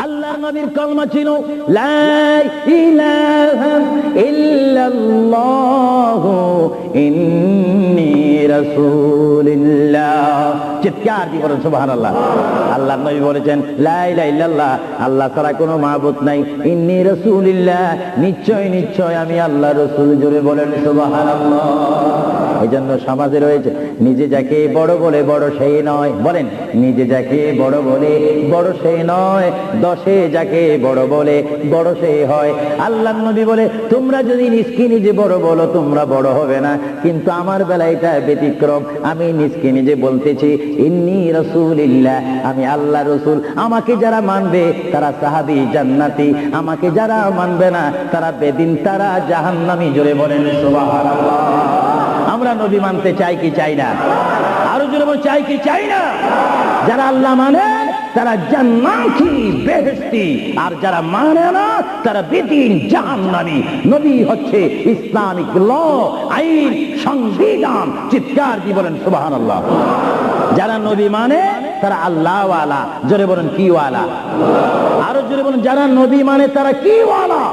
আল্লাহর নবীর কলমা ছিল লা ইলাহা ইল্লাল্লাহু ইন্নী রাসূলুল্লাহ। চিৎকার দিয়ে বলেন সুবহানাল্লাহ। আল্লাহর নবী বলেছেন লা ইলাহা ইল্লাল্লাহ, আল্লাহ ছাড়া কোনো মাবুদ নাই, ইন্নী রাসূলুল্লাহ, নিশ্চয় নিশ্চয় আমি আল্লাহর রাসূল। জোরে বলেন সুবহানাল্লাহ। এই জন্য সমাজে রয়েছে নিজে যাকে বড় বলে বড় সেই নয়, বলেন নিজে যাকে বড় বলে বড় সেই নয়, দশে যাকে বড় বলে বড় সেই হয়। আল্লাহর নবী বলে তোমরা যদি নিজকে নিজে বড় বলো তোমরা বড় হবে না, কিন্তু আমার বেলা এটা ব্যতিক্রম। আমি নিজকে নিজে বলতেছি ইন্নী রাসূলুল্লাহ, আমি আল্লাহর রাসূল। আমাকে যারা মানবে তারা সাহাবী জান্নাতি, আমাকে যারা মানবে না তারা বেদিন, তারা জাহান্নামী। জোরে বলেন সুবহানাল্লাহ। আমরা নবী মানতে চাই কি চাই না? আরো জোরে বলেন চাই কি চাই না? যারা আল্লাহ মানে তারা জান্নাতি বেহেশতি, আর যারা মানে না তারা বেদিন জাহান্নামী। নবী হচ্ছে ইসলামিক ল, আইন, সংবিধান। চিৎকার দিয়ে বলেন সুবহানাল্লাহ। যারা নবী মানে তারা আল্লাহ ওয়ালা। জোরে বলেন কি ওয়ালা? আরো জোরে বলেন যারা নবী মানে তারা কি ওয়ালা?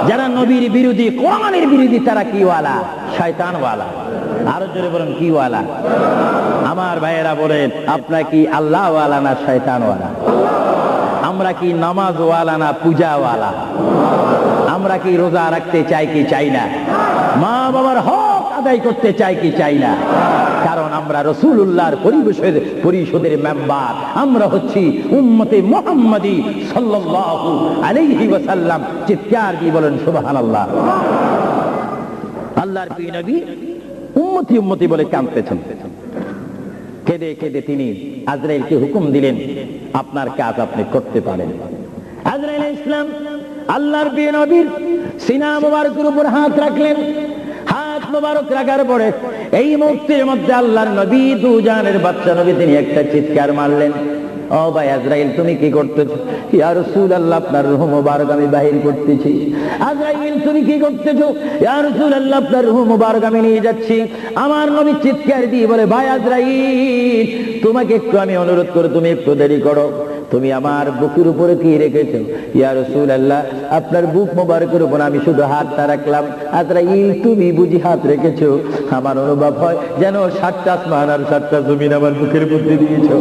যারা নবীর বিরোধী, কোরআনের বিরোধী, তারা কি ওয়ালা? শয়তান ওয়ালা। আরো জোরে বলেন কি ওয়ালা? আমার ভাইয়েরা বলেন আপনারা কি আল্লাহ ওয়ালা না শয়তান ওয়ালা? আমরা কি নামাজ ওয়ালা না পূজা ওয়ালা? আমরা কি রোজা রাখতে চাই কি চাই না? মা বাবার হক আদায় করতে চাই কি চাই না? কারণ আমরা রাসূলুল্লাহর পরিষদের মেম্বার। আমরা হচ্ছি উম্মতে মুহাম্মাদি সাল্লাল্লাহু আলাইহি ওয়াসাল্লাম। চিৎকার দিয়ে বলেন সুবহানাল্লাহ। আল্লাহর প্রিয় নবী উম্মতি উম্মতি বলে কাঁদতেছেন। কেঁদে কেঁদে তিনি আজরাইলকে হুকুম দিলেন আপনার কাজ আপনি করতে পারেন। আজরাইল আলাইহিস সালাম আল্লাহর প্রিয় নবীর সিনা মুবারকের উপর হাত রাখলেন। হাত মুবারক রাখার পরে এই মুহূর্তের মধ্যে আল্লাহর নবী দুজানের বাচ্চা নবী তিনি একটা চিৎকার মারলেন। ও ভাই আজরাইল তুমি কি করতেছো? ইয়া রাসূলুল্লাহ আপনার রূহ মুবারক আমি বাহির করতেছি। আজরাইল তুমি কি করতেছো? ইয়া রাসূলুল্লাহ আপনার রূহ মুবারক আমি নিয়ে যাচ্ছি। আমার নবী চিৎকার দিয়ে বলে ভাই আজরাইল তোমাকে একটু আমি অনুরোধ করে তুমি একটু দেরি করো। তুমি আমার বুকের উপরে কি রেখেছো? ইয়া রাসূলুল্লাহ আপনার বুক মুবারকের উপর আমি শুধু হাতটা রাখলাম। আজরাইল তুমি বুঝি হাত রেখেছো? আমার অনুভব হয় যেন 7টা আসমান আর 7টা জমিন আমার বুকের মধ্যে দিয়েছো।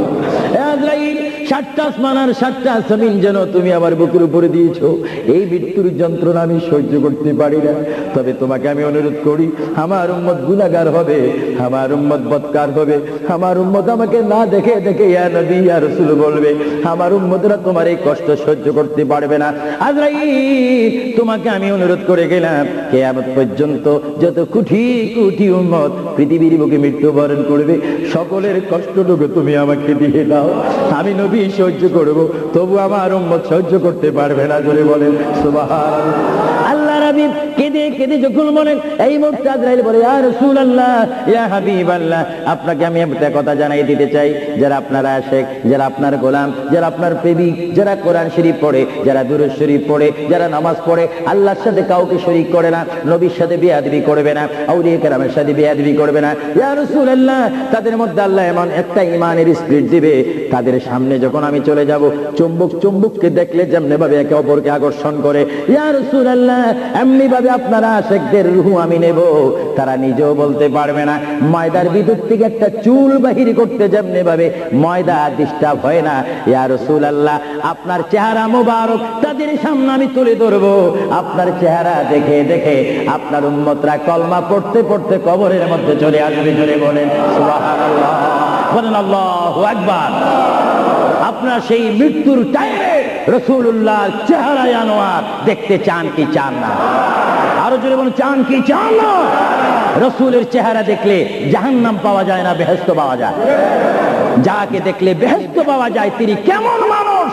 আজরাইল 7টা আসমান আর 7টা জমিন যেন তুমি আমার বুকের উপরে দিয়েছো। এই মৃত্যুর যন্ত্রণা আমি সহ্য করতে পারি না। তবে তোমাকে আমি অনুরোধ করি, আমার উম্মত গুনাহগার হবে, আমার উম্মত বদকার হবে, আমার উম্মত আমাকে না দেখে দেখে ইয়া নবী ইয়া রাসূল বলবে। আমার উম্মতরা তোমার এই কষ্ট সহ্য করতে পারবে না। আজরাইল তোমাকে আমি অনুরোধ করে গেলাম কিয়ামত পর্যন্ত যত কোটি কোটি উম্মত পৃথিবীর বুকে মৃত্যুবরণ করবে সকলের কষ্টটুকু তুমি আমাকে দিয়ে দাও। আমি নবী সহ্য করব, তবু আমার উম্মত সহ্য করতে পারবে না। জোরে বলেন সুবহানাল্লাহ। আল্লাহ রাবী কেঁদে কেঁদে যখন বলেন এই মুহূর্তে আজরাইল বলে ইয়া রাসূলুল্লাহ ইয়া হাবিবাল্লাহ আপনাকে আমি একটা কথা জানাই দিতে চাই। যারা আপনার আশিক, যারা আপনার গোলাম, যারা আপনার প্রেমিক, যারা কোরআন শরীফ পড়ে, যারা দুরূদ শরীফ পড়ে, যারা নামাজ পড়ে, আল্লাহর সাথে কাউকে শরীক করে না, নবীর সাথে বেয়াদবি করবে না, আউলিয়া কেরামের সাথে বেয়াদবি করবে না। ইয়া রাসূলুল্লাহ তাদের মধ্যে আল্লাহ এমন একটা ঈমানের স্পিরিট দিবে, তাদের সামনে যখন আমি চলে যাব চুম্বক চুম্বককে দেখলে যেমনি ভাবে একে অপরকে আকর্ষণ করে, ইয়া রাসূলুল্লাহ এমনি ভাবে আপনারা আশিকদের রূহ আমি নেব, তারা নিজেও বলতে পারবে না। ময়দার ভিতর থেকে একটা চুল বাহির করতে যেমনি ভাবে ময়দা ডিস্টার্ব হয় না, ইয়া রাসূলুল্লাহ আপনার চেহারা মুবারক তাদের সামনে আমি তুলে ধরবো। আপনার চেহারা দেখে দেখে আপনার উম্মতরা কলমা পড়তে পড়তে কবরের মধ্যে চলে আসবে। জোরে বলেন সুবহানাল্লাহ, বলেন আল্লাহু আকবার। আপনার সেই মৃত্যুর টাইমে রাসূলুল্লাহর চেহারা আনোয়ার দেখতে চান কি চান না? আরো জোরে বলেন চান কি চান না? রাসূলের চেহারা দেখলে জাহান্নাম পাওয়া যায় না, বেহেশত পাওয়া যায়। যাকে দেখলে বেহেশত পাওয়া যায় তিনি কেমন মানুষ?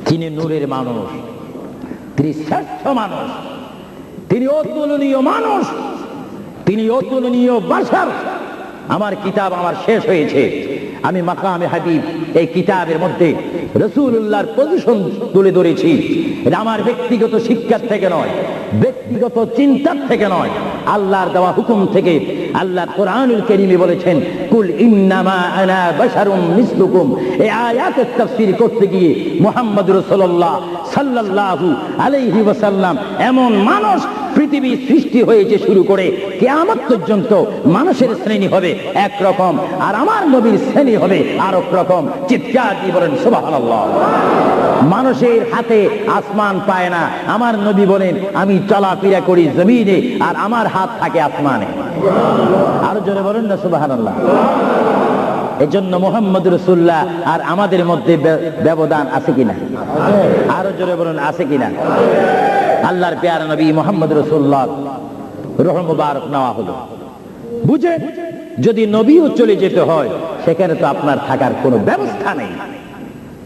তিনি নূরের মানুষ, তিনি শ্রেষ্ঠ মানুষ, তিনি অতুলনীয় মানুষ, তিনি অতুলনীয় বাশার। আমার কিতাব আমার শেষ হয়েছে, আমি মাকামে হাবিব এই কিতাবের মধ্যে রাসূলুল্লাহর পজিশন তুলে ধরেছি। এটা আমার ব্যক্তিগত শিক্ষার থেকে নয়, ব্যক্তিগত চিন্তার থেকে নয়, আল্লাহর দেওয়া হুকুম থেকে আল্লাহ কোরআনুল কারীমে বলেছেন কুল ইন্নামা আনা বাশারুম মিসলুকুম। এই আয়াতের তাফসীর করতে গিয়ে মুহাম্মদ রাসূলুল্লাহ সাল্লাল্লাহু আলাইহি ওয়াসাল্লাম এমন মানুষ পৃথিবী সৃষ্টি হয়েছে শুরু করে কিয়ামত পর্যন্ত মানুষের শ্রেণী হবে একরকম, আর আমার নবীর শ্রেণী হবে আরেক রকম। চিৎকার দিয়ে বলেন সুবহানাল্লাহ। মানুষের হাতে আসমান পায় না, আমার নবী বলেন আমি চলাফেরা করি জমিনে আর আমার হাত থাকে আসমানে। আরো জোরে বলেন না সুবহানাল্লাহ। এজন্য মুহাম্মদ রাসূলুল্লাহ আর আমাদের মধ্যে ব্যবধান আছে কিনা? আরো জোরে বলুন আছে কিনা? আল্লাহর প্যারা নবী মুহাম্মদ রাসূলুল্লাহ রূহ মুবারক নেওয়া হলো। বুঝেন, যদি নবীও চলে যেতে হয় সেখানে তো আপনার থাকার কোনো ব্যবস্থা নেই।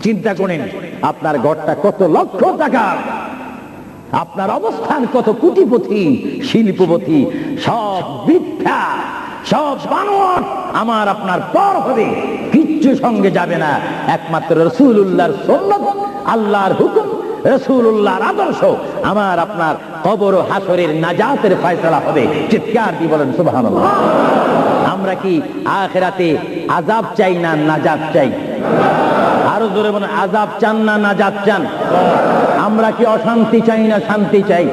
চিন্তা করেন আপনার ঘরটা কত লক্ষ টাকার, আপনার অবস্থান কত কোটিপতি শিল্পপতি, সব মিথ্যা, সব বানোয়াট আমার আপনার পর হবে, কিচ্ছু সঙ্গে যাবে না। একমাত্র রাসূলুল্লাহর সুন্নাত, আল্লাহর হুকুম, রাসূলুল্লাহর আদর্শ আমার আপনার কবর ও হাসরের নাজাতের ফয়সালা হবে। চিৎকার দিয়ে বলেন সুবহানাল্লাহ। আমরা কি আখিরাতে আযাব চাই না নাজাত চাই? আরো জোরে বলেন আযাব চান না নাজাত চান? আমরা কি অশান্তি চাই না শান্তি চাই?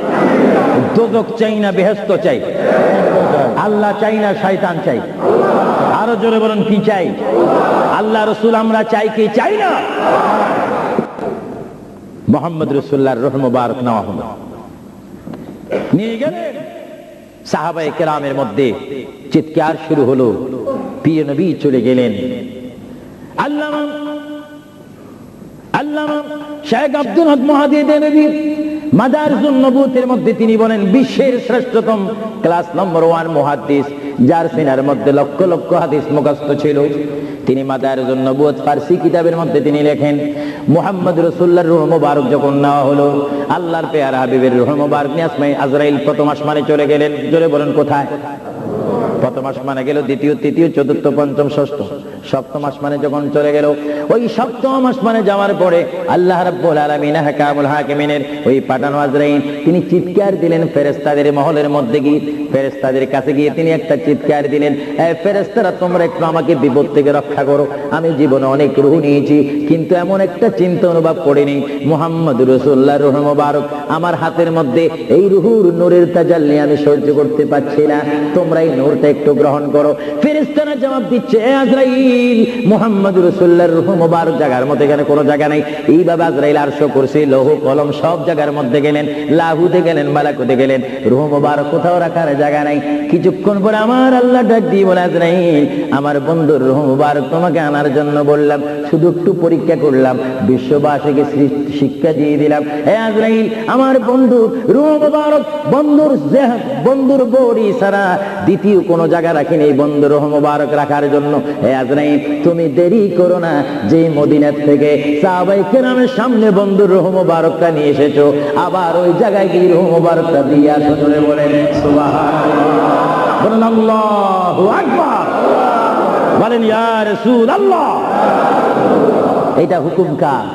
দোজখ চাই না বেহেশত চাই? আল্লাহ চাই না শয়তান চাই? আরো জোরে বলেন কি চাই? আল্লাহ রাসূল আমরা চাই কি চাই না? মুহাম্মদ রাসূলুল্লাহর রূহ মুবারক নেওয়া হলো, নিয়ে গেলেন। সাহাবায়ে কেরামের মধ্যে চিৎকার শুরু হলো, প্রিয় নবী চলে গেলেন। আল্লামা শেখ আব্দুল হক মুহাদ্দিস নবী মাদারিজুন নবুয়তের মধ্যে তিনি বলেন বিশ্বের শ্রেষ্ঠতম ক্লাস নম্বর 1 মুহাদ্দিস, যার সিনার মধ্যে লক্ষ লক্ষ হাদিস মুখস্থ ছিল। তিনি মাদারিজুন নবুয়ত ফারসি কিতাবের মধ্যে তিনি লেখেন মুহাম্মদ রাসূলুল্লাহর রূহ মুবারক যখন নেওয়া হলো, আল্লাহর পেয়ারা হাবিবের রূহ মুবারক নিয়ে আসমানে আজরাইল প্রথম আসমানে চলে গেলেন। জোরে বলেন কোথায়? প্রথম আসমানে গেল, দ্বিতীয়, তৃতীয়, চতুর্থ, পঞ্চম, ষষ্ঠ, সপ্তম আসমানে যখন চলে গেল, ওই সপ্তম আসমানে যাওয়ার পরে আল্লাহ রাব্বুল আলামিন হাকামুল হাকিমিনের ওই পাঠানো আজরাইল তিনি চিৎকার দিলেন ফেরেশতাদের মহলের মধ্যে গিয়ে, ফেরেশতাদের কাছে গিয়ে তিনি একটা চিৎকার দিলেন, ফেরেশতারা তোমরা একটু আমাকে বিপদ থেকে রক্ষা করো। আমি জীবনে অনেক রূহ নিয়েছি কিন্তু এমন একটা চিন্তা অনুভব করিনি মুহাম্মদ রাসূলুল্লাহর রূহ মুবারক আমার হাতের মধ্যে, এই রূহুর নূরের তাজাল্লি আমি সহ্য করতে পারছি না, তোমরা এই নূরটা একটু গ্রহণ করো। ফেরেশতারা জবাব দিচ্ছে এ আজরাইল, মুহাম্মদ রাসূলুল্লাহর রূহ মুবারক জায়গার মধ্যে এখানে কোনো জায়গা নাই। এইভাবে আজরাইল আরশ কুরসি লৌহ কলম সব জায়গার মধ্যে গেলেন, লাহুতে গেলেন, মালাকুতে গেলেন, রূহ মুবারক কোথাও রাখার জায়গা নাই। কিছুক্ষণ পরে আমার আল্লাহ ডাক দিয়ে বলে আজরাইল, আমার বন্ধুর রূহ মুবারক তোমাকে আনার জন্য বললাম, শুধু একটু পরীক্ষা করলাম, বিশ্ববাসীকে শিক্ষা দিয়ে দিলাম। হে আজরাইল, আমার বন্ধুর রূহ মুবারক বন্ধুর বডি ছাড়া দ্বিতীয় কোনো জায়গা রাখিনি এই বন্ধুর রূহ মুবারক রাখার জন্য। হে আজরাইল, তুমি দেরি করো না, যে মদিনা থেকে সাহাবায়ে কেরামের সামনে বন্ধুর রূহ মুবারকটা নিয়ে এসেছো, আবার ওই জায়গায় গিয়ে রূহ মুবারকটা দিয়ে আসো। জোরে বলেন সুবহানাল্লাহ, বলেন আল্লাহু আকবার, বলেন ইয়া রাসূলুল্লাহ। এটা হুকুম কার?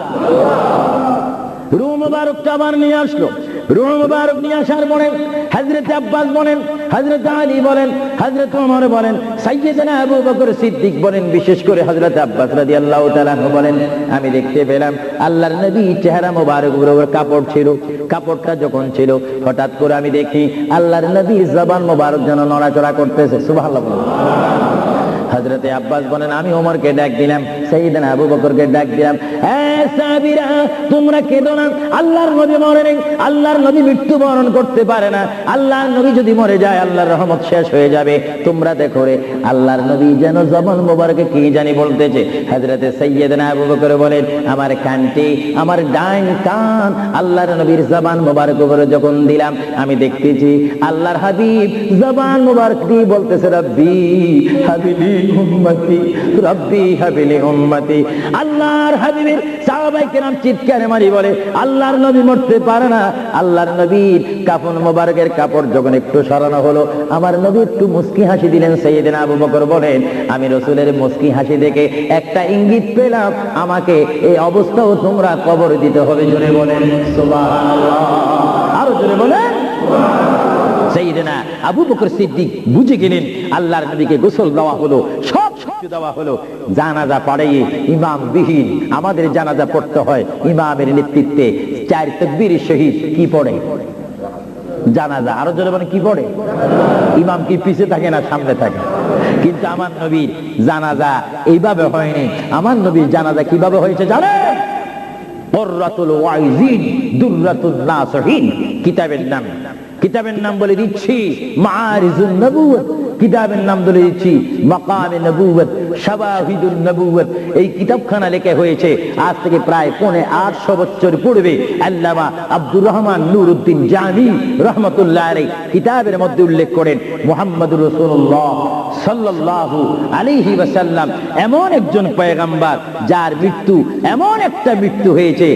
রূহ মুবারকটা আবার নিয়ে আসলো। রূহ মুবারক নিয়ে আসার পরে হযরত আব্বাস বলেন, হযরত আলী বলেন, হযরত ওমর বলেন, সাইয়্যিদনা আবু বকর সিদ্দিক বলেন, বিশেষ করে হযরত আব্বাস রাদিয়াল্লাহু তাআলা বলেন, আমি দেখতে পেলাম আল্লাহর নবী চেহারা মোবারকের উপর কাপড় ছিল। কাপড়টা যখন ছিল হঠাৎ করে আমি দেখি আল্লাহর নবীর জবান মোবারক যেন নড়াচড়া করতেছে। সুবহানাল্লাহ। হযরতে আব্বাস বলেন, আমি ওমরকে ডাক দিলাম, সাইয়্যিদনা আবু বকরকে ডাক দিলাম, হে সাহাবীরা তোমরা কেঁদো না, আল্লাহর নবী মরে নেই, আল্লাহর নবী মৃত্যুবরণ করতে পারে না, আল্লাহর নবী যদি মরে যায় আল্লাহর রহমত শেষ হয়ে যাবে। তোমরা দেখো রে, আল্লাহর নবী যেন জবান মোবারকে কি জানি বলতেছে। হযরতে সাইয়্যিদনা আবু বকর বলেন, আমার কানটি, আমার ডান কান আল্লাহর নবীর জবান মোবারক উপরে যখন দিলাম, আমি দেখতেছি আল্লাহর হাবিব জবান মোবারক দিয়ে বলতেছে, রব্বি হাবিলি উম্মতি, রব্বি হাবিলি উম্মতি। আল্লাহর হাবিবের সাহাবায়ে কেরাম চিৎকারে মারি বলে, আল্লাহর নবী মরতে পারে না। আল্লাহর নবীর কাফন মোবারকের কাপড় যখন একটু সরানো হলো, আমার নবী একটু মুস্কি হাসি দিলেন। সাইয়্যিদনা আবু বকর বলেন, আমি রাসূলের মুস্কি হাসি দেখে একটা ইঙ্গিত পেলাম, আমাকে এই অবস্থাও তোমরা কবর দিতে হবে। জোরে বলেন সুবহানাল্লাহ, আরো জোরে বলেন সাইয়েদনা আবু বকর সিদ্দিক বুঝে গেলেন আল্লাহর নবীকে গোসল দেওয়া হলো, সব কিছু দেওয়া হলো, জানাজা পড়াইয়ে ইমাম বিহীন আমাদের জানাজা পড়তে হয় ইমামের নেতৃত্বে, 4 তাকবীরের সহিত কি পড়ে জানাজা। আরো জোরে বলেন কি পড়ে? ইমাম কি পিছে থাকে না সামনে থাকে? কিন্তু আমার নবীর জানাজা এইভাবে হয়নি। আমার নবীর জানাজা কিভাবে হয়েছে জানেন? কুররাতুল ওয়াইজিন দুররাতুন নাসিহিন কিতাবের নাম বলে দিচ্ছি মাআরিজুন নবুওয়াত, কিতাবের নাম বলে দিচ্ছি মাকামে নবুওয়াত, শাওয়াহিদুন নবুওয়াত। এই কিতাবখানা লেখা হয়েছে আজ থেকে প্রায় 850 বছর পূর্বে। আল্লামা আব্দুর রহমান নুরউদ্দিন জামি রাহমাতুল্লাহ আলাইহি কিতাবের মধ্যে উল্লেখ করেন মুহাম্মদুর রাসূলুল্লাহ সাল্লাল্লাহু আলাইহি ওয়াসাল্লাম এমন একজন পয়গম্বর যার মৃত্যু এমন একটা মৃত্যু হয়েছে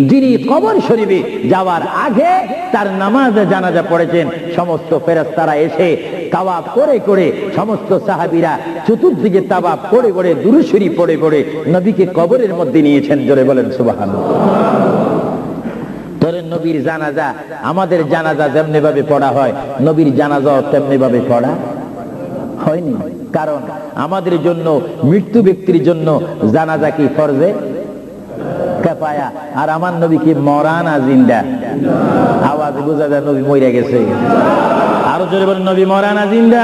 যিনি কবর শরীফে যাওয়ার আগে তার নামাজে জানাজা পড়েছেন। সমস্ত ফেরেশতারা এসে তাওয়াফ করে করে, সমস্ত সাহাবীরা চতুর্দিকে তাওয়াফ করে করে দুরূদ শরীফ পড়ে পড়ে নবীকে কবরের মধ্যে নিয়েছেন। জোরে বলেন সুবহানাল্লাহ। তোর নবীর জানাজা আমাদের জানাজা যেমনি ভাবে পড়া হয় নবীর জানাজাও তেমনি ভাবে পড়া হয়নি। কারণ আমাদের জন্য মৃত্যু ব্যক্তির জন্য জানাজা কি ফরজে কিফায়া, আর আমার নবী কি মরা না জিন্দা? আওয়াজ বোঝা যায় নবী মরে গেছে। আরো জোরে বলেন নবী মরা না জিন্দা?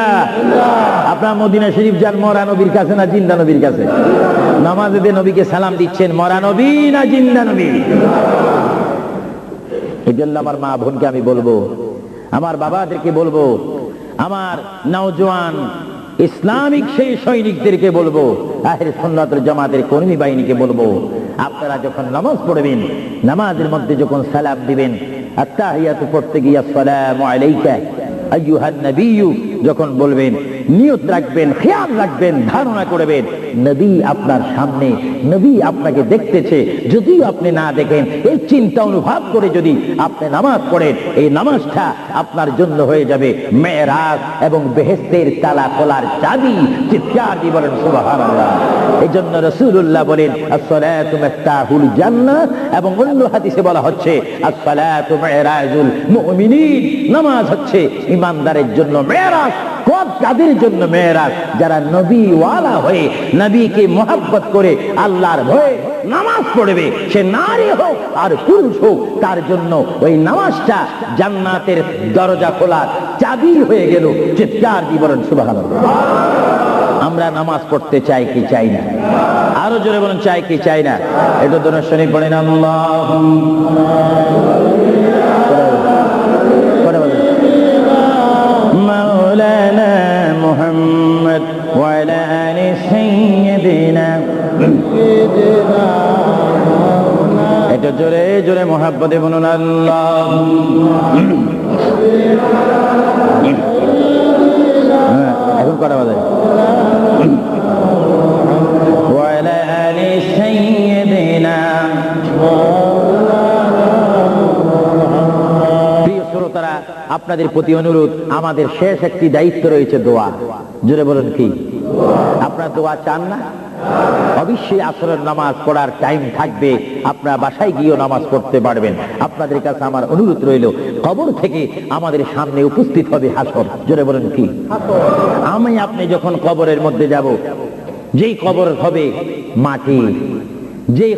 আপনার মদিনা শরীফ যান মরা নবীর কাছে না জিন্দা নবীর কাছে? নামাজে দিয়ে নবীকে সালাম দিচ্ছেন মরা নবী না জিন্দা নবী? এই জন্য আমার মা বোনকে আমি বলবো, আমার বাবাদেরকে বলবো, আমার নওজোয়ান ইসলামিক সেই সৈনিকদেরকে বলবো, আহলে সুন্নাত ওয়াল জামাতের কর্মী বাহিনীকে বলবো, আপনারা যখন নামাজ পড়বেন নামাজের মধ্যে যখন সালাম দিবেন আত্তাহিয়াতু পড়তে গিয়ে আসসালামু আলাইকা আইয়ুহান নবিয়্যু যখন বলবেন নিয়ত রাখবেন, খেয়াল রাখবেন, ধারণা করবেন নবী আপনার সামনে, নবী আপনাকে দেখতেছে। যদিও আপনি না দেখেন এই চিন্তা অনুভব করে যদি আপনি নামাজ পড়েন এই নামাজটা আপনার জন্য হয়ে যাবে মেরাজ এবং বেহেশতের তালা খোলার চাবি। চিৎকার দিয়ে বলেন সুবহানাল্লাহ। এই জন্য রাসূলুল্লাহ বলেন আসসালাতু মিফতাহুল জান্নাহ, এবং অন্য হাদিসে বলা হচ্ছে আসসালাতু মিরাজুল মুমিনিন, নামাজ হচ্ছে ঈমানদারের জন্য মেরাজ। কাদের জন্য মেরাজ? যারা নবী ওয়ালা হয়ে নবীকে মুহাব্বত করে আল্লাহর ভয়ে নামাজ পড়বে, সে নারী হোক আর পুরুষ হোক, তার জন্য ওই নামাজটা জান্নাতের দরজা খোলার চাবি হয়ে গেল। চিৎকার দিয়ে বলেন সুবহানাল্লাহ। আমরা নামাজ পড়তে চাই কি চাই না? আরো জোরে বলেন চাই কি চাই না? এটা দোনো শরীফ পড়েন আল্লাহুম্মা মাওলানা মুহাম্মদ ওয়া আলা আলি সাইয়্যিদিনা। এটা জোরে জোরে মুহাব্বতে বলুন আল্লাহ। এখন কটা বাজে? ওয়া আলা আলি সাইয়্যিদিনা। আপনাদের প্রতি অনুরোধ, আমাদের শেষ একটি দায়িত্ব রয়েছে দোয়া। জোরে বলেন কি? আপনারা দোয়া চান না? অবশ্যই আসরের নামাজ পড়ার টাইম থাকবে, আপনারা বাসায় গিয়েও নামাজ পড়তে পারবেন। আপনাদের কাছে আমার অনুরোধ রইল, কবর থেকে আমাদের সামনে উপস্থিত হবে হাসর। জোরে বলেন কি? আমি আপনি যখন কবরের মধ্যে যাব, যেই কবর হবে মাটি, যেই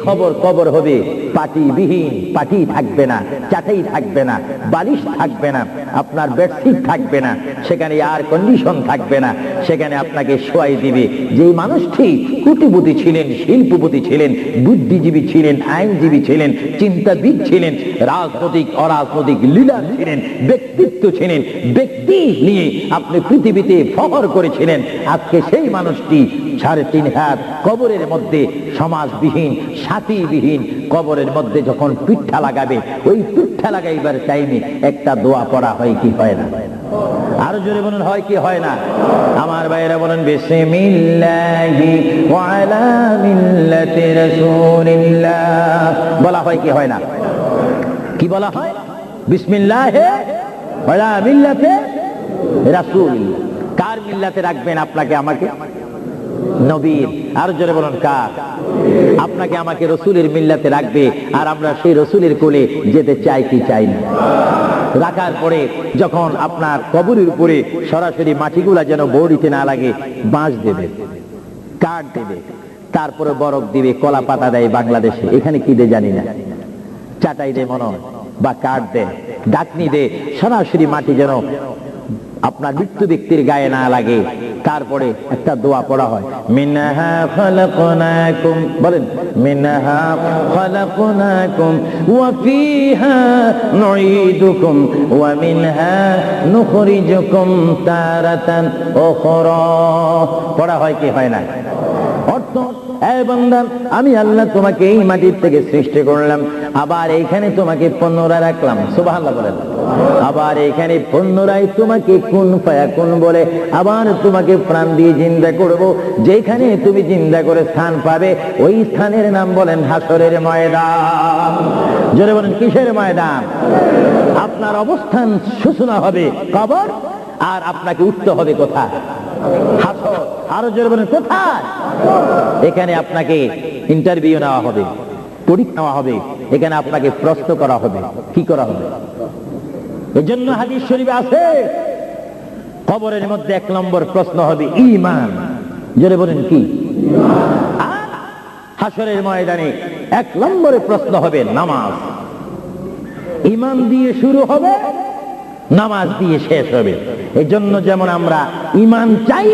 কবর হবে পাটিবিহীন, পাটি থাকবে না, চাটাই থাকবে না, বালিশ থাকবে না, আপনার বেডশিট থাকবে না, সেখানে এয়ার কন্ডিশন থাকবে না, সেখানে আপনাকে শোয়াই দিবে যেই মানুষটি কুটিপতি ছিলেন, শিল্পপতি ছিলেন, বুদ্ধিজীবী ছিলেন, আইনজীবী ছিলেন, চিন্তাবিদ ছিলেন, রাজনৈতিক অরাজনৈতিক লিডার ছিলেন, ব্যক্তিত্ব ছিলেন, ব্যক্তি নিয়ে আপনি পৃথিবীতে ফখর করেছিলেন। আজকে সেই মানুষটি 3.5 হাত কবরের মধ্যে সমাজবিহীন, সাথীবিহীন কবরের মধ্যে যখন পিঠা লাগাবে, ওই পিঠা লাগাইবার টাইমে একটা দোয়া পড়া হয় কি হয় না? আরো জোরে বলুন হয় কি হয় না? আমার ভাইয়েরা বলেন বিসমিল্লাহি ওয়া আলা মিল্লাতি রাসূলিল্লাহ বলা হয় কি হয় না? কি বলা হয়? বিসমিল্লাহি ওয়া আলা মিল্লাতি রাসূলিল্লাহ। কার মিল্লাতে রাখবেন আপনাকে আমাকে? নবীর। আর জোরে বলুন কার? আপনাকে আমাকে রসুলের মিল্লাতে রাখবে, আর আমরা সেই রসুলের কোলে যেতে চাই কি চাই না? রাখার পরে যখন আপনার কবরের উপরে সরাসরি মাটিগুলা যেন বড়িতে না লাগে বাঁশ দেবে, কাঠ দেবে, তারপরে বরফ দিবে, কলা পাতা দেয় বাংলাদেশে, এখানে কি দেয় জানি না, চাটাই দেয় মনে হয়, বা কাঠ দেয়, ডাকনি দেয়, সরাসরি মাটি যেন আপনার মৃত্যু ব্যক্তির গায়ে না লাগে। তারপরে একটা দোয়া পড়া হয়, মিনহা খালাকনাকুম, বলেন মিনহা খালাকনাকুম ওয়া ফিহা নুঈদুকুম ওয়া মিনহা নুখরিজুকুম তারাতান উখরা। পড়া হয় কি হয় না? অর্থ, এ বান্দা, আমি আল্লাহ তোমাকে এই মাটির থেকে সৃষ্টি করলাম, আবার এইখানে তোমাকে পুনরায় রাখলাম, সুবহানাল্লাহ বলেন, আবার এইখানে পুনরায় তোমাকে কুন ফায়াকুন বলে আবার তোমাকে প্রাণ দিয়ে জিন্দা করব। যেখানে তুমি জিন্দা করে স্থান পাবে ওই স্থানের নাম বলেন হাসরের ময়দান। জোরে বলেন কিসের ময়দান? আপনার অবস্থান সূচনা হবে কবর, আর আপনাকে উঠতে হবে কোথায়? হাসর। আরো জোরে বলেন কোথায়? এখানে আপনাকে ইন্টারভিউ নেওয়া হবে, পরীক্ষা নেওয়া হবে, এখানে আপনাকে প্রশ্ন করা হবে। কি করা হবে? এজন্য হাদিস শরীফে আছে, কবরের মধ্যে 1 নম্বর প্রশ্ন হবে ঈমান। জোরে বলেন কি? আর হাসরের ময়দানে 1 নম্বরে প্রশ্ন হবে নামাজ। ঈমান দিয়ে শুরু হবে, নামাজ দিয়ে শেষ হবে। এজন্য যেমন আমরা ঈমান চাই,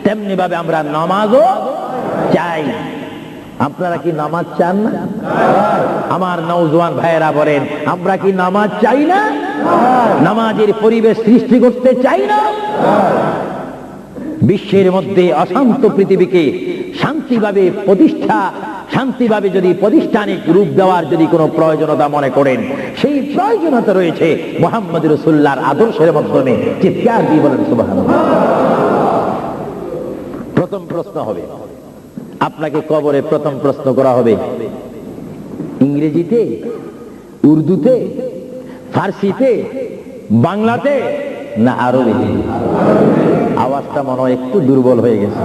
তেমনি ভাবে আমরা নামাজও চাই। আপনারা কি নামাজ চান না? আমার নওজোয়ান ভাইয়েরা বলেন, আমরা কি নামাজ চাই না? নামাজের পরিবেশ সৃষ্টি করতে চাই না? বিশ্বের মধ্যে অশান্ত পৃথিবীকে শান্তিভাবে শান্তিভাবে যদি প্রতিষ্ঠানিক রূপ দেওয়ার যদি কোনো প্রয়োজনীয়তা মনে করেন, সেই প্রয়োজনীয়তা রয়েছে মুহাম্মদ রাসূলুল্লাহর আদর্শের মাধ্যমে। চিৎকার দিয়ে বলেন সুবহানাল্লাহ। প্রথম প্রশ্ন হবে, আপনাকে কবরে প্রথম প্রশ্ন করা হবে ইংরেজিতে, উর্দুতে, ফার্সিতে, বাংলাতে না আরবিতে? আওয়াজটা মনে হয় একটু দুর্বল হয়ে গেছে।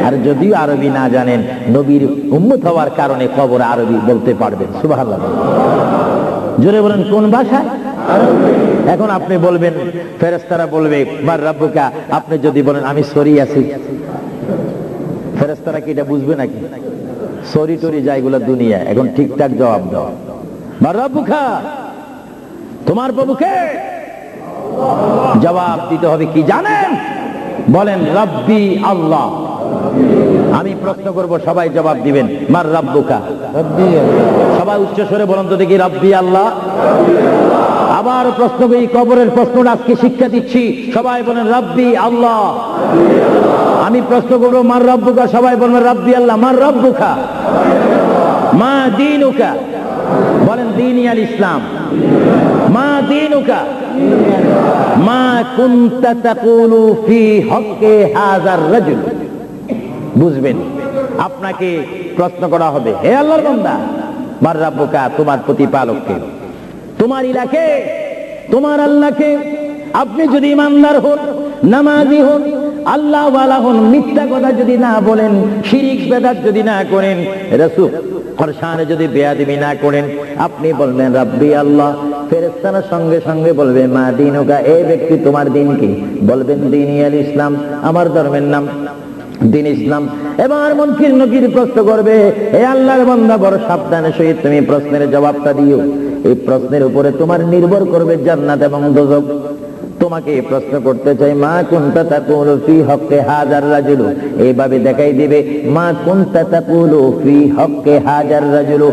আর যদিও আরবি না জানেন, নবীর উম্মত হওয়ার কারণে কবরে আরবি বলতে পারবেন। সুবহানাল্লাহ। জোরে বলেন কোন ভাষায়? এখন আপনি বলবেন, ফেরেশতারা বলবে মান রাব্বুকা, আপনি যদি বলেন আমি সরি আছি, ফেরেশতারা কি এটা বুঝবে নাকি? সরি টরি যাইগুলো দুনিয়া। এখন ঠিকঠাক জবাব দাও, মান রাব্বুকা, তোমার প্রভুকে? জবাব দিতে হবে কি জানেন? বলেন রব্বি আল্লাহ। আমি প্রশ্ন করব, সবাই জবাব দিবেন মান রাব্বুকা। সবাই উচ্চ স্বরে বলেন তো দেখি, রব্বি আল্লাহ। আবার প্রশ্ন করি, কবরের প্রশ্নটা আজকে শিক্ষা দিচ্ছি, সবাই বলেন রব্বি আল্লাহ। আমি প্রশ্ন করব মান রাব্বুকা, সবাই বলবেন রব্বি আল্লাহ। মান রাব্বুকা, মা দীনুকা, বলেন দীনি আল ইসলাম। মা দীনুকা, মা কুনতা তাকুলু ফি হক্কে হাযার রাজুল। বুঝবেন, আপনাকে প্রশ্ন করা হবে, হে আল্লাহর বান্দা, মান রাব্বুকা, তোমার প্রতিপালককে, তোমার ইলাকে, তোমার আল্লাহকে। আপনি যদি ইমানদার হন, নামাজি হন, আল্লাহ ওয়ালা হন, মিথ্যা কথা যদি না বলেন, শিরিক বেদাত যদি না করেন, রাসূল ফরসানে যদি বেয়াদবি না করেন, আপনি বলবেন রব্বি আল্লাহ। ফেরেশতারা সঙ্গে সঙ্গে বলবে মা দীনুকা, এই ব্যক্তি তোমার দিন কি? বলবেন দীনি আল ইসলাম, আমার ধর্মের নাম দিন ইসলাম। এবার মুনকির নকির প্রশ্ন করবে, হে আল্লাহর বান্দা, বড় সাবধানের সহিত তুমি প্রশ্নের জবাবটা দিও। এই প্রশ্নের উপরে তোমার নির্ভর করবে জান্নাত এবং দোজখ। তোমাকে প্রশ্ন করতে চাই, মা কুনতা তাকুলু ফি হক্কে হাযার রাজুল। এইভাবে দেখাই দিবে, মা কুনতা তাকুলু ফি হক্কে হাযার রাজুল।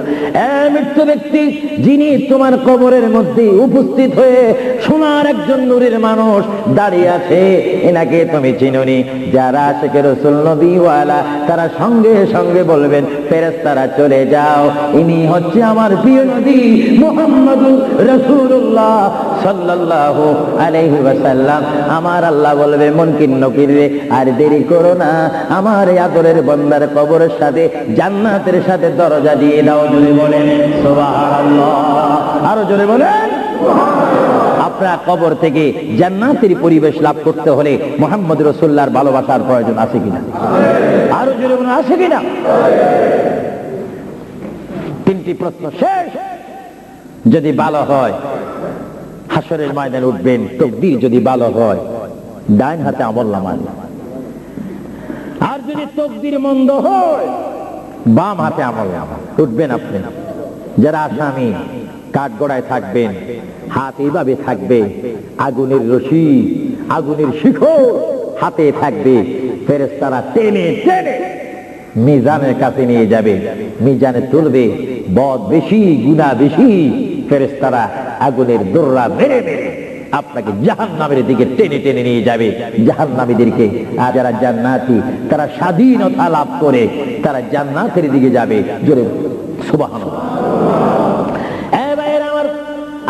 মৃত্যু ব্যক্তি, যিনি তোমার কবরের মধ্যে উপস্থিত হয়ে সোনার একজন নূরের মানুষ দাঁড়িয়ে আছে, এনাকে তুমি চিনোনি? যারা আশিকে রাসূল নবীওয়ালা, তারা সঙ্গে সঙ্গে বলবেন, ফেরেশতারা চলে যাও, ইনি হচ্ছে আমার প্রিয় নবী মুহাম্মদুর রাসূলুল্লাহ সাল্লাল্লাহু আলাইহি ওয়াসাল্লাম। আমার আল্লাহ বলবে, মুনকির নকির রে, আর দেরি করো না, আমার এই আদরের বান্দার কবরের সাথে জান্নাতের সাথে দরজা দিয়ে দাও। জোরে বলেন সুবহানাল্লাহ। আরো জোরে বলেন। আপনার কবর থেকে জান্নাতের পরিবেশ লাভ করতে হলে মুহাম্মদ রাসূলুল্লাহর ভালোবাসার প্রয়োজন আছে কিনা? আরো জোরে বলেন, আছে কিনা? 3টি প্রশ্ন শেষ। যদি ভালো হয়, হাসরের ময়দানে উঠবেন, তাকদীর যদি ভালো হয় ডাইন হাতে আমলনামা, আর যদি তাকদীর মন্দ হয় বাম হাতে আমলনামা। উঠবেন আপনি, যারা আসামি কাঠগড়ায় থাকবেন, হাত এইভাবে থাকবে, আগুনের রশি আগুনের শিখর হাতে থাকবে, ফেরেশতারা টেনে টেনে মিজানের কাছে নিয়ে যাবে, মিজানে তুলবে, বদ বেশি গুনাহ বেশি, ফেরেশতারা আগুনের দোররা মেরে মেরে আপনাকে জাহান্নামের দিকে টেনে টেনে নিয়ে যাবে। জাহান্নামীদেরকে, আর যারা জান্নাতি তারা স্বাধীনতা লাভ করে তারা জান্নাতের দিকে যাবে। জোরে সুবহানাল্লাহ। এ ভাইরা আমার,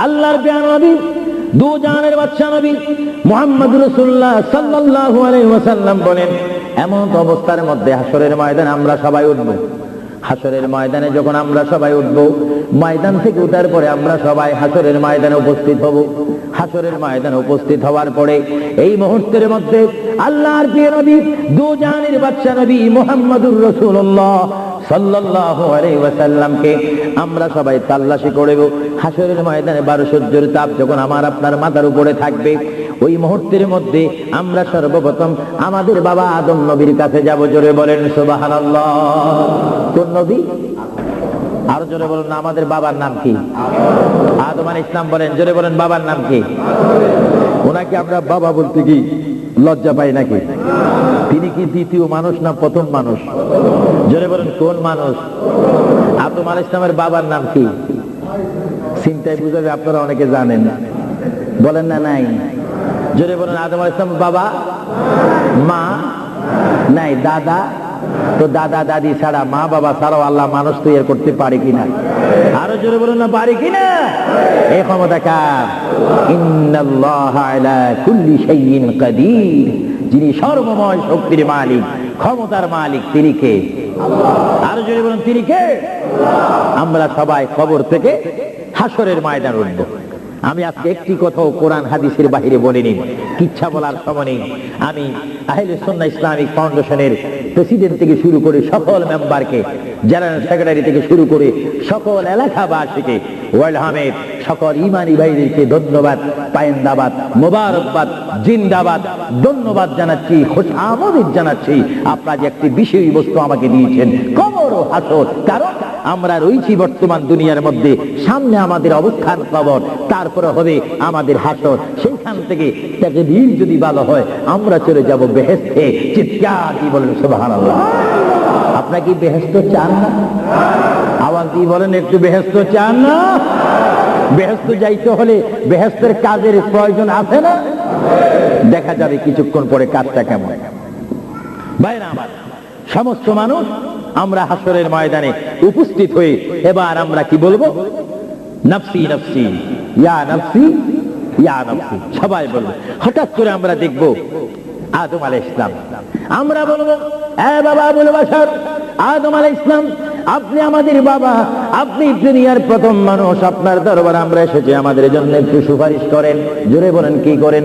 আল্লাহর প্রিয় নবী, দু জাহানের বাদশা নবী মুহাম্মদ রাসূলুল্লাহ সাল্লাল্লাহু আলাইহি ওয়াসাল্লাম বলেন, এমন অবস্থার মধ্যে হাসরের ময়দানে আমরা সবাই উঠব। হাসরের ময়দানে যখন আমরা সবাই উঠব, ময়দান থেকে ওঠার পরে আমরা সবাই হাসরের ময়দানে উপস্থিত হব। হাসরের ময়দানে উপস্থিত হওয়ার পরে এই মুহূর্তের মধ্যে আল্লাহর প্রিয় নবী, দু জাহানের বাদশা নবী মুহাম্মদুর রাসূলুল্লাহ সাল্লাল্লাহু আলাইহি ওয়াসাল্লামকে আমরা সবাই তাল্লাশি করব। হাসরের ময়দানে 12 সূর্যের তাপ যখন আমার আপনার মাথার উপরে থাকবে, ওই মুহূর্তের মধ্যে আমরা সর্বপ্রথম আমাদের বাবা আদম নবীর কাছে যাব। জোরে বলেন সুবহানাল্লাহ। কোন নবী? আরো জোরে বলেন না। আমাদের বাবার নাম কি? আদম আলাইহিস সালাম। বলেন, জোরে বলেন, বাবার নাম কি? ওনাকে আমরা বাবা বলতে কি লজ্জা পাই নাকি? তিনি কি দ্বিতীয় মানুষ না প্রথম মানুষ? জোরে বলেন, কোন মানুষ? আদম আলাইহিস সালামের বাবার নাম কি? চিন্তায় বুঝাবে আপনারা অনেকে জানেন, বলেন না নাই? জোরে বলেন, আদম আলাইহিস সালামের বাবা, মা নাই, দাদা। তো দাদা দাদি ছাড়া, মা বাবা ছাড়াও আল্লাহ মানুষ তৈরি করতে পারে কিনা? আরো জোরে বলুন না, পারে কিনা? এই ক্ষমতা কার? ইন্নাল্লাহা আলা কুল্লি শাইইন কাদির। যিনি সর্বময় শক্তির মালিক, ক্ষমতার মালিক, তিনি কে? আরো জোরে বলুন, তিনি কে? আমরা সবাই কবর থেকে হাসরের ময়দান উঠব। আমি আজকে একটি কথাও কোরআন হাদিসের বাহিরে বলিনি, কিচ্ছা বলার সময় নেই। আমি আহলে সুন্নাহ ইসলামিক ফাউন্ডেশনের প্রেসিডেন্ট থেকে শুরু করে সকল মেম্বারকে, জেনারেল সেক্রেটারি থেকে শুরু করে সকল এলাকাবাসীকে, ওয়েলহামের সকল ইমানি ভাইদেরকে ধন্যবাদ, পায়েন্দাবাদ, মোবারকবাদ, জিন্দাবাদ, ধন্যবাদ জানাচ্ছি, খুশআমদিদ জানাচ্ছি। আপনারা যে একটি বিষয়বস্তু আমাকে দিয়েছেন, কবর ও হাসর। কারণ আমরা রয়েছি বর্তমান দুনিয়ার মধ্যে, সামনে আমাদের অবস্থান কবর, তারপরে হবে আমাদের হাসর। সেইখান থেকে তাকদীর যদি ভালো হয় আমরা চলে যাব বেহেশতে। চিৎকার দিয়ে বলেন সুবহানাল্লাহ। আপনারা কি বেহেশত চান না? আওয়াজ দিয়ে বলেন, একটু বেহেশত চান না? বেহেশত যাইতে হলে বেহেশতের কাজের প্রয়োজন আছে না? দেখা যাবে কিছুক্ষণ পরে কাজটা কেমন। ভাইরা আমার, সমস্ত মানুষ আমরা হাসরের ময়দানে উপস্থিত হয়ে এবার আমরা কি বলবো? নফসি নফসি, ইয়া নফসি ইয়া নফসি, সবাই বলবো। হঠাৎ করে আমরা দেখব আদম আলাইহিস সালাম। আমরা বলবো, এ বাবা আবুল বাশার, আদম আলাইহিস সালাম, আপনি আমাদের বাবা, আপনি দুনিয়ার প্রথম মানুষ, আপনার দরবারে আমরা এসেছি, আমাদের জন্য একটু সুপারিশ করেন। জোরে বলেন, কি করেন?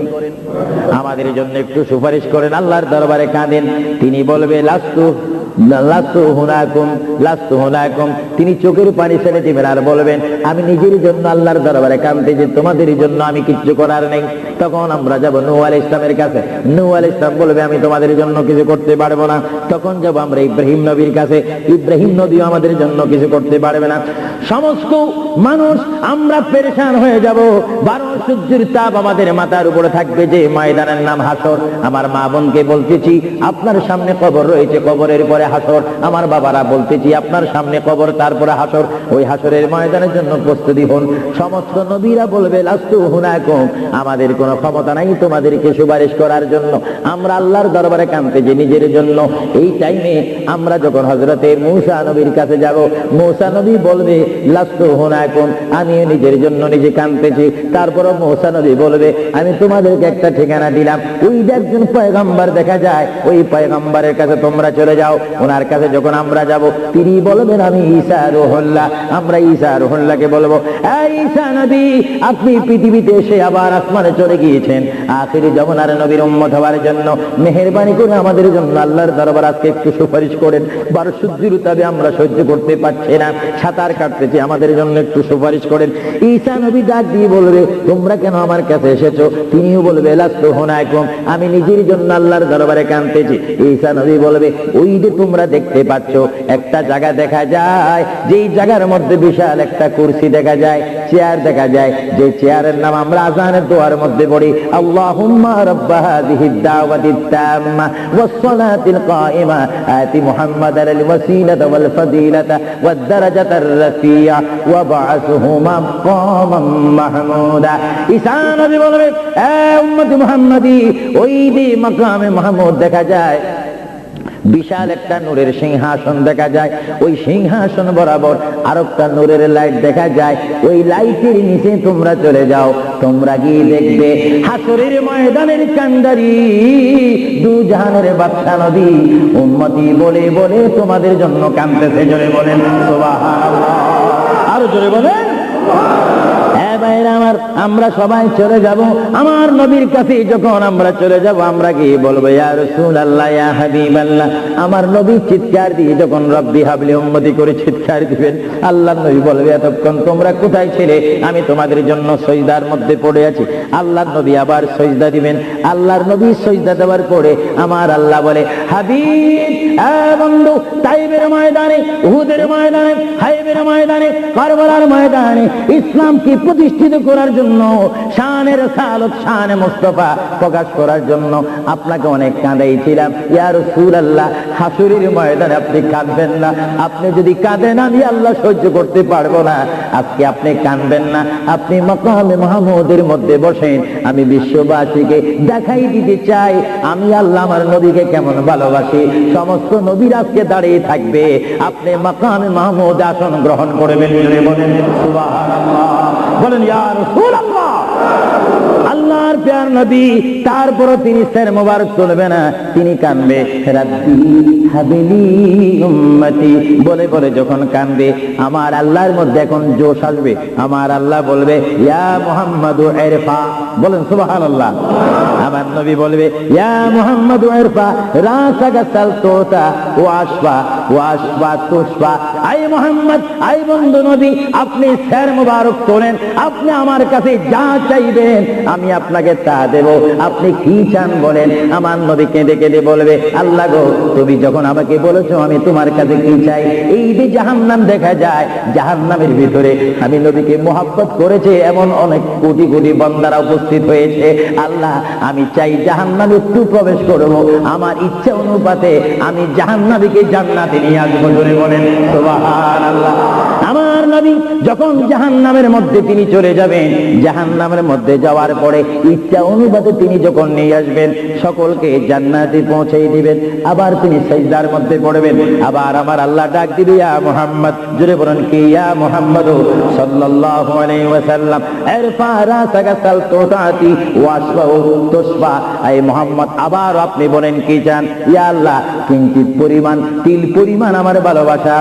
আমাদের জন্য একটু সুপারিশ করেন। আল্লাহর দরবারে কাঁদেন। তিনি বলবে, লাস্তু লাস্তু হুনাকুম লাস্তু হুনাকুম। তিনি চোখের পানি ছেড়ে দিবেন আর বলবেন, আমি নিজের জন্য আল্লাহর দরবারে কাঁদতে যে তোমাদের জন্য আমি কিচ্ছু করার নেই। তখন আমরা যাব নূহ আলাইহিস সালামের কাছে। নূহ আলাইহিস সালাম বলবে, আমি তোমাদের জন্য কিছু করতে পারবো না। তখন যাব আমরা ইব্রাহিম নবীর কাছে। ইব্রাহিম নবীও আমাদের জন্য কিছু করতে পারবে না। সমস্ত মানুষ আমরা পেরেশান হয়ে যাব। 12 সূর্যের তাপ আমাদের মাথার উপরে থাকবে, যে ময়দানের নাম হাসর। আমার মা বোনকে বলতেছি, আপনার সামনে কবর রয়েছে, কবরের পরে হাসর। আমার বাবারা বলতেছি, আপনার সামনে কবর, তারপরে হাসর। ওই হাসরের ময়দানের জন্য প্রস্তুতি হন। সমস্ত নবীরা বলবে, লাস্তু হুনাকুম, আমাদের কোনো ক্ষমতা নাই তোমাদেরকে সুপারিশ করার জন্য। আমরা আল্লাহর দরবারে কাঁদতে যে নিজের জন্য। এই টাইমে আমরা যখন হযরতে মূসা নবীর কাছে যাব, মূসা নবী বলবে, লাস্তু হুনাকুম, আমি নিজের জন্য নিজে কাঁদতেছি। তারপরে মূসা নবী বলবে, আমি তোমাদেরকে একটা ঠিকানা দিলাম, ওই যে একজন পয়গম্বর দেখা যায়, ওই পয়গম্বরের কাছে তোমরা চলে যাও। ওনার কাছে যখন আমরা যাব, তিনি বলবেন, আমি ঈসা রুহুল্লাহ। আমরা ঈসা রুহুল্লাহকে বলবো, এই ঈসা নবী, আপনি পৃথিবীতে এসে আবার আসমানে চলে গিয়েছেন আখিরি জামানার নবীর উম্মত হওয়ার জন্য। মেহেরবানি করে আমাদের জন্য আল্লাহর দরবার আজকে একটু সুপারিশ করেন। 12 সূর্যের তাবে আমরা সহ্য করতে পারছে না, সাঁতার কাটতেছি, আমাদের জন্য একটু সুপারিশ করেন। ঈসা নবী ডাক দিয়ে বলবে, তোমরা কেন আমার কাছে এসেছো? তিনিও বলবে, লাস্তু হুনাকুম, আমি নিজের জন্য আল্লাহর দরবারে কাঁদতেছি। ঈসা নবী বলবে, ওই যে তোমরা দেখতে পাচ্ছ একটা জায়গা দেখা যায়, যেই জায়গার মধ্যে বিশাল একটা কুরসি দেখা যায়, চেয়ার দেখা যায়, যে চেয়ারের নাম আমরা আযানের দোয়ার মধ্যে পড়ি, আল্লাহুম্মা রাব্বা হাযিহিদ দাওয়াতিত তাম্মা ওয়াস সালাতিল কাইমা আতি মুহাম্মাদাল ওয়াসিলাতা ওয়াল ফাদিলাতা ওয়াদ দারাজাতার রাফিয়া ওয়া বা'আসহু মাকামান মাহমুদা। ঈসা নবী বলবে, এ উম্মতি মুহাম্মাদি, ওই যে মাকামে মাহমুদ দেখা যায়, বিশাল একটা নূরের সিংহাসন দেখা যায়, ওই সিংহাসন বরাবর আরেকটা নূরের লাইট দেখা যায়, ওই লাইটের নিচে তোমরা চলে যাও, তোমরা গিয়ে দেখবে হাসরের ময়দানের কান্ডারি দু জাহানের বাদশা নবী উম্মতি বলে বলে তোমাদের জন্য কাঁদতেছে। জোরে বলেন সুবহানাল্লাহ, আরো জোরে বলেন। আমার আমরা সবাই চলে যাব আমার নবীর কাছে। যখন আমরা চলে যাব, আমরা গিয়ে বলবো, ইয়া রাসূলুল্লাহ, ইয়া হাবিবাল্লাহ। আমার নবী চিৎকার দিয়ে যখন রব্বি হাবলি উম্মতি করে চিৎকার দিবেন, আল্লাহর নবী বলবে, এতক্ষণ তোমরা কোথায় ছিলে? আমি তোমাদের জন্য সিজদার মধ্যে পড়ে আছি। আল্লাহর নবী আবার সিজদা দিবেন। আল্লাহর নবী সিজদা দেওয়ার পরে আমার আল্লাহ বলে, হাবিব, এ বন্ধু, তাইবের ময়দানে, উহুদের ময়দানে, হাইবের ময়দানে, কারবালার ময়দানে ইসলামকে প্রতিষ্ঠিত করার জন্য, শানের সালত, শানে মুস্তাফা প্রকাশ করার জন্য আপনাকে অনেক কাঁদাইছিলাম। ইয়া রাসূলুল্লাহ, হাসরের ময়দানে আপনি কাঁদবেন না। আপনি যদি কাঁদেন, আমি আল্লাহ সহ্য করতে পারবো না। আজকে আপনি কাঁদবেন না, আপনি মাকামে মাহমুদের মধ্যে বসেন। আমি বিশ্ববাসীকে দেখাই দিতে চাই আমি আল্লাহ আমার নবীকে কেমন ভালোবাসি। সমস্ত নবীর আজকে দাঁড়িয়ে থাকবে, আপনি মাকামে মাহমুদ আসন গ্রহণ করবেন। বলেন সুবহানাল্লাহ, বলেন ইয়া রাসূলুল্লাহ। আল্লাহর প্যার নবী, তারপরও তিনি সের মোবারক তুলবে না, তিনি কানবে, রাব্বি হাবিলি উম্মতি বলে বলে যখন কানবে, আমার আল্লাহর মধ্যে এখন জোশ আসবে। আমার আল্লাহ বলবে, ইয়া মুহাম্মাদু ইরফা, বলেন সুবহানাল্লাহ। আমার নবী বলবে, ইয়া মুহাম্মাদু ইরফা রাসাকা সালতুতা ওয়াশফা ওয়াশফা তুশফা। আই মুহাম্মদ, আই বন্ধু নবী, আপনি সের মোবারক তোলেন, আপনি আমার কাছে যা চাইবেন আমি আপনাকে তা দেব। আপনি কি চান বলেন। আমার নবী কেঁদে কেঁদে বলবে, আল্লাহ গো, তুমি যখন আমাকে বলেছো আমি তোমার কাছে কি চাই। এই যে জাহান্নাম দেখা যায়, জাহান্নামের ভিতরে আমি নবীকে মোহাব্বত করেছে এমন অনেক কোটি কোটি বান্দারা উপস্থিত হয়েছে। আল্লাহ, আমি চাই জাহান্নামে একটু প্রবেশ করবো, আমার ইচ্ছা অনুপাতে আমি জাহান্নামীকে জান্নাতে নিয়ে আসবো। জোরে বলেন সুবহানাল্লাহ। আমার নবী যখন জাহান্নামের মধ্যে তিনি চলে যাবেন, জাহান্নামের মধ্যে যাওয়ার পরে ইচ্ছা অনুপাতে তিনি যখন নিয়ে আসবেন, সকলকে জান্নাতে পৌঁছে দিবেন। আবার তিনি সিজদার মধ্যে পড়বেন। আবার আমার আল্লাহ ডাক দিবে, ইয়া মুহাম্মদ, জোরে বলেন কি, ইয়া মুহাম্মদ সাল্লাল্লাহু আলাইহি ওয়াসাল্লাম, ইরফা রাসাকা সালতুতাতি ওয়াশফা তুশফা। এই মুহাম্মদ, আবার আপনি বলেন কি চান। ইয়া আল্লাহ, কিঞ্চিত পরিমাণ, তিল পরিমাণ আমার ভালোবাসা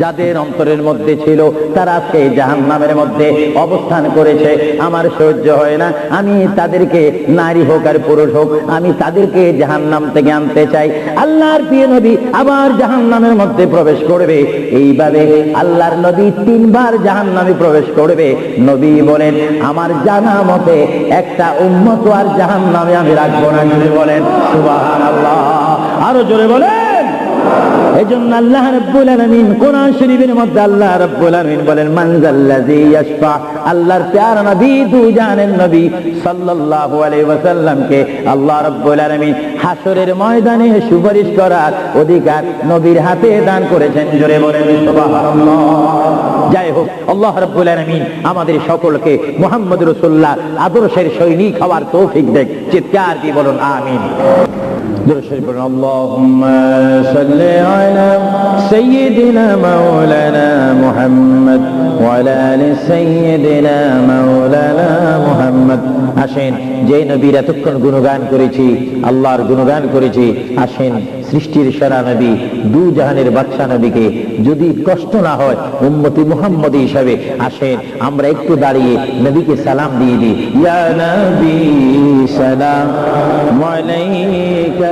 যাদের অন্তরের মধ্যে ছিল, তারা আজকে জাহান্নামের মধ্যে অবস্থান করেছে, আমার সহ্য হয় না। আমি তাদেরকে, নারী হোক আর পুরুষ হোক, আমি তাদেরকে জাহান্নাম থেকে আনতে চাই। আল্লাহর প্রিয় নবী আবার জাহান্নামের মধ্যে প্রবেশ করবে। এইভাবে আল্লাহর নবী 3 বার জাহান্নামে প্রবেশ করবে। নবী বলেন, আমার জানা মতে একটা উম্মত আর জাহান্নামে আমি রাখবো না। জোরে বলেন সুবহানাল্লাহ, আরো জোরে বলেন। এজন্য আল্লাহ রাব্বুল আলামিন কোরআন শরীফের মধ্যে আল্লাহ রাব্বুল আলামিন বলেন, মান যাল্লাযী ইয়াশফা। আল্লাহর প্যারা নবী, দু জাহানের নবী সাল্লাল্লাহু আলাইহি ওয়াসাল্লামকে আল্লাহ রাব্বুল আলামিন হাসরের ময়দানে সুপারিশ করার অধিকার নবীর হাতে দান করেছেন। জোরে বলেন সুবহানাল্লাহ। যাই হোক, আল্লাহ রাব্বুল আলামিন আমাদের সকলকে মুহাম্মদ রাসূলুল্লাহ আদর্শের সৈনিক হওয়ার তৌফিক দেন। চিৎকার দিয়ে বলুন আমিন। اللهم صل على سيدنا مولانا محمد وعلى آل سيدنا مولانا محمد। আসেন, যে নবীর এতক্ষণ গুণগান করেছি, আল্লাহর গুণগান করেছি, আসেন সৃষ্টির সেরা নবী, দু জাহানের বাদশা নবীকে যদি কষ্ট না হয় উম্মতি মুহাম্মদী হিসাবে, আসেন আমরা একটু দাঁড়িয়ে নবীকে সালাম দিয়ে দিই। ইয়া নবী সালাম আলাইকা।